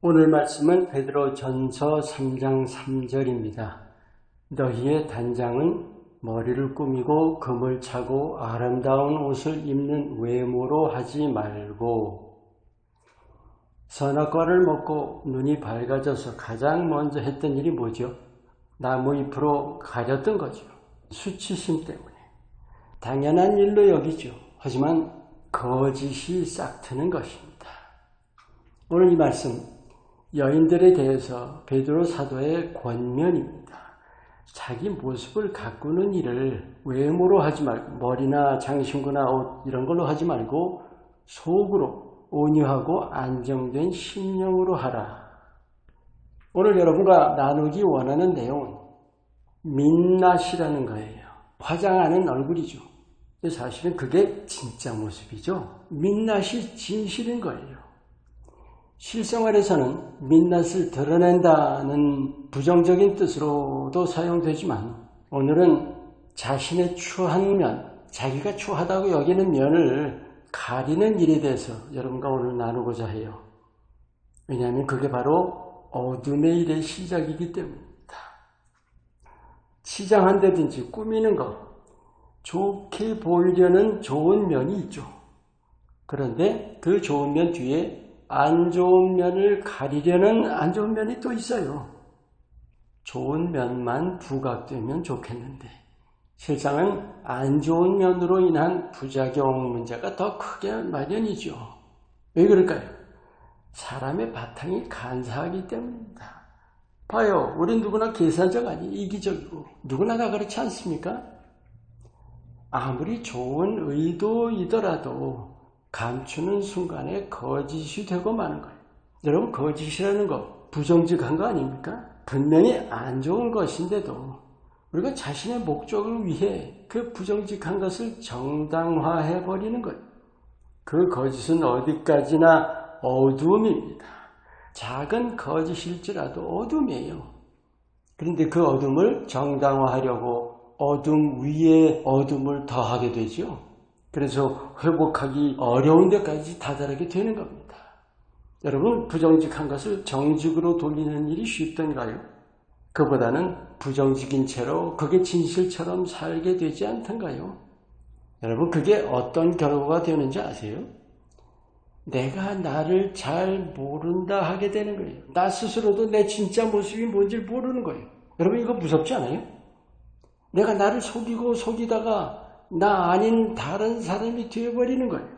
오늘 말씀은 베드로전서 3장 3절입니다. 너희의 단장은 머리를 꾸미고 금을 차고 아름다운 옷을 입는 외모로 하지 말고 선악과를 먹고 눈이 밝아져서 가장 먼저 했던 일이 뭐죠? 나무 잎으로 가렸던 거죠. 수치심 때문에. 당연한 일로 여기죠. 하지만 거짓이 싹트는 것입니다. 오늘 이 말씀 여인들에 대해서 베드로 사도의 권면입니다. 자기 모습을 가꾸는 일을 외모로 하지 말고 머리나 장신구나 옷 이런 걸로 하지 말고 속으로 온유하고 안정된 심령으로 하라. 오늘 여러분과 나누기 원하는 내용은 민낯이라는 거예요. 화장하는 얼굴이죠. 사실은 그게 진짜 모습이죠. 민낯이 진실인 거예요. 실생활에서는 민낯을 드러낸다는 부정적인 뜻으로도 사용되지만 오늘은 자신의 추한 면, 자기가 추하다고 여기는 면을 가리는 일에 대해서 여러분과 오늘 나누고자 해요. 왜냐하면 그게 바로 어둠의 일의 시작이기 때문입니다. 치장한다든지 꾸미는 것, 좋게 보이려는 좋은 면이 있죠. 그런데 그 좋은 면 뒤에 안 좋은 면을 가리려는 안 좋은 면이 또 있어요. 좋은 면만 부각되면 좋겠는데 세상은 안 좋은 면으로 인한 부작용 문제가 더 크게 마련이죠. 왜 그럴까요? 사람의 바탕이 간사하기 때문입니다. 봐요. 우린 누구나 계산적 아니 이기적이고 누구나 다 그렇지 않습니까? 아무리 좋은 의도이더라도 감추는 순간에 거짓이 되고 마는 거예요. 여러분, 거짓이라는 거 부정직한 거 아닙니까? 분명히 안 좋은 것인데도 우리가 자신의 목적을 위해 그 부정직한 것을 정당화해버리는 거예요. 그 거짓은 어디까지나 어두움입니다. 작은 거짓일지라도 어둠이에요. 그런데 그 어둠을 정당화하려고 어둠 위에 어둠을 더하게 되죠. 그래서 회복하기 어려운 데까지 다다르게 되는 겁니다. 여러분, 부정직한 것을 정직으로 돌리는 일이 쉽던가요? 그보다는 부정직인 채로 그게 진실처럼 살게 되지 않던가요? 여러분, 그게 어떤 결과가 되는지 아세요? 내가 나를 잘 모른다 하게 되는 거예요. 나 스스로도 내 진짜 모습이 뭔지 모르는 거예요. 여러분, 이거 무섭지 않아요? 내가 나를 속이다가 나 아닌 다른 사람이 되어버리는 거예요.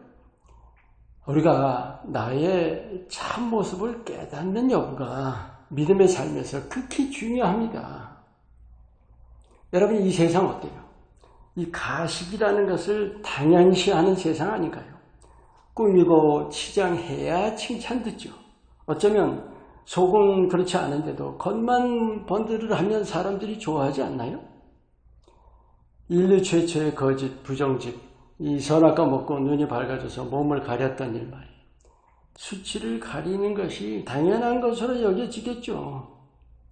우리가 나의 참 모습을 깨닫는 여부가 믿음의 삶에서 극히 중요합니다. 여러분, 이 세상 어때요? 이 가식이라는 것을 당연시하는 세상 아닌가요? 꾸미고 치장해야 칭찬 듣죠. 어쩌면 속은 그렇지 않은데도 겉만 번들을 하면 사람들이 좋아하지 않나요? 인류 최초의 거짓, 부정직, 이 선악과 먹고 눈이 밝아져서 몸을 가렸던 일 말이에요. 수치를 가리는 것이 당연한 것으로 여겨지겠죠.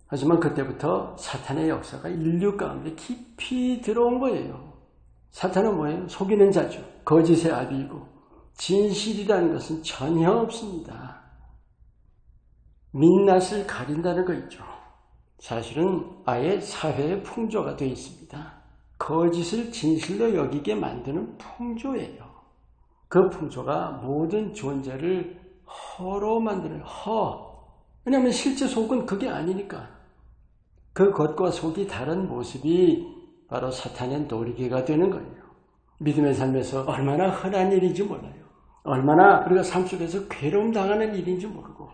하지만 그때부터 사탄의 역사가 인류 가운데 깊이 들어온 거예요. 사탄은 뭐예요? 속이는 자죠. 거짓의 아비이고 진실이라는 것은 전혀 없습니다. 민낯을 가린다는 거 있죠. 사실은 아예 사회의 풍조가 되어 있습니다. 거짓을 진실로 여기게 만드는 풍조예요. 그 풍조가 모든 존재를 허로 만드는 왜냐하면 실제 속은 그게 아니니까. 그 겉과 속이 다른 모습이 바로 사탄의 놀이개가 되는 거예요. 믿음의 삶에서 얼마나 흔한 일인지 몰라요. 얼마나 우리가 삶 속에서 괴로움 당하는 일인지 모르고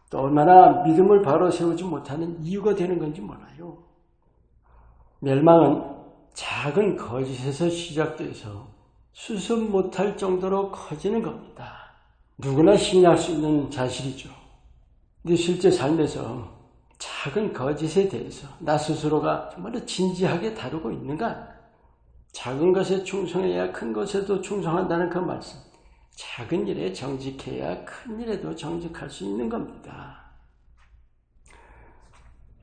또 얼마나 믿음을 바로 세우지 못하는 이유가 되는 건지 몰라요. 멸망은 작은 거짓에서 시작돼서 수습 못할 정도로 커지는 겁니다. 누구나 시인할 수 있는 사실이죠. 근데 실제 삶에서 작은 거짓에 대해서 나 스스로가 정말로 진지하게 다루고 있는가? 작은 것에 충성해야 큰 것에도 충성한다는 그 말씀. 작은 일에 정직해야 큰 일에도 정직할 수 있는 겁니다.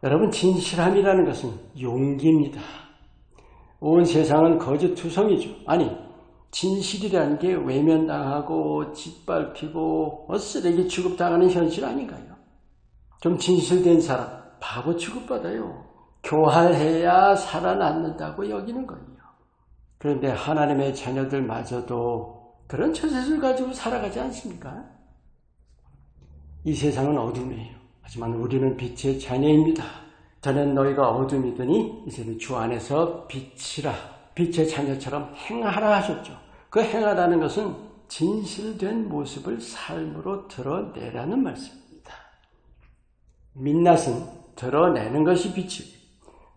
여러분, 진실함이라는 것은 용기입니다. 온 세상은 거짓투성이죠. 아니, 진실이라는 게 외면당하고 짓밟히고 쓰레기 취급당하는 현실 아닌가요? 좀 진실된 사람, 바보 취급받아요. 교활해야 살아남는다고 여기는 거예요. 그런데 하나님의 자녀들마저도 그런 처세를 가지고 살아가지 않습니까? 이 세상은 어둠이에요. 하지만 우리는 빛의 자녀입니다. 전엔 너희가 어둠이더니 이제는 주 안에서 빛이라, 빛의 자녀처럼 행하라 하셨죠. 그 행하라는 것은 진실된 모습을 삶으로 드러내라는 말씀입니다. 민낯은 드러내는 것이 빛이에요.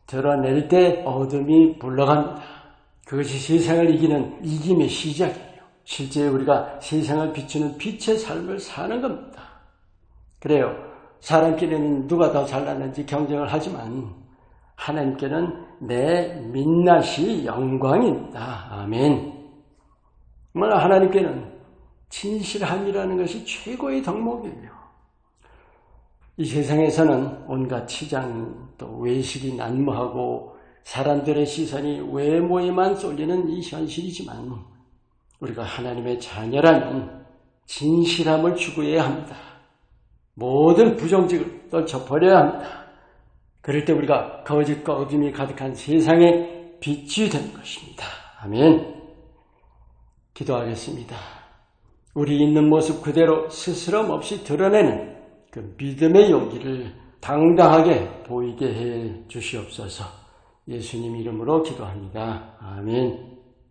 드러낼 때 어둠이 물러갑니다. 그것이 세상을 이기는 이김의 시작이에요. 실제 우리가 세상을 비추는 빛의 삶을 사는 겁니다. 그래요. 사람끼리는 누가 더 잘났는지 경쟁을 하지만 하나님께는 내 민낯이 영광입니다. 아멘. 정말 하나님께는 진실함이라는 것이 최고의 덕목이에요. 이 세상에서는 온갖 치장 또 외식이 난무하고 사람들의 시선이 외모에만 쏠리는 이 현실이지만 우리가 하나님의 자녀라면 진실함을 추구해야 합니다. 모든 부정직을 떨쳐버려야 합니다. 그럴 때 우리가 거짓과 어둠이 가득한 세상에 빛이 되는 것입니다. 아멘. 기도하겠습니다. 우리 있는 모습 그대로 스스럼 없이 드러내는 그 믿음의 용기를 당당하게 보이게 해 주시옵소서. 예수님 이름으로 기도합니다. 아멘.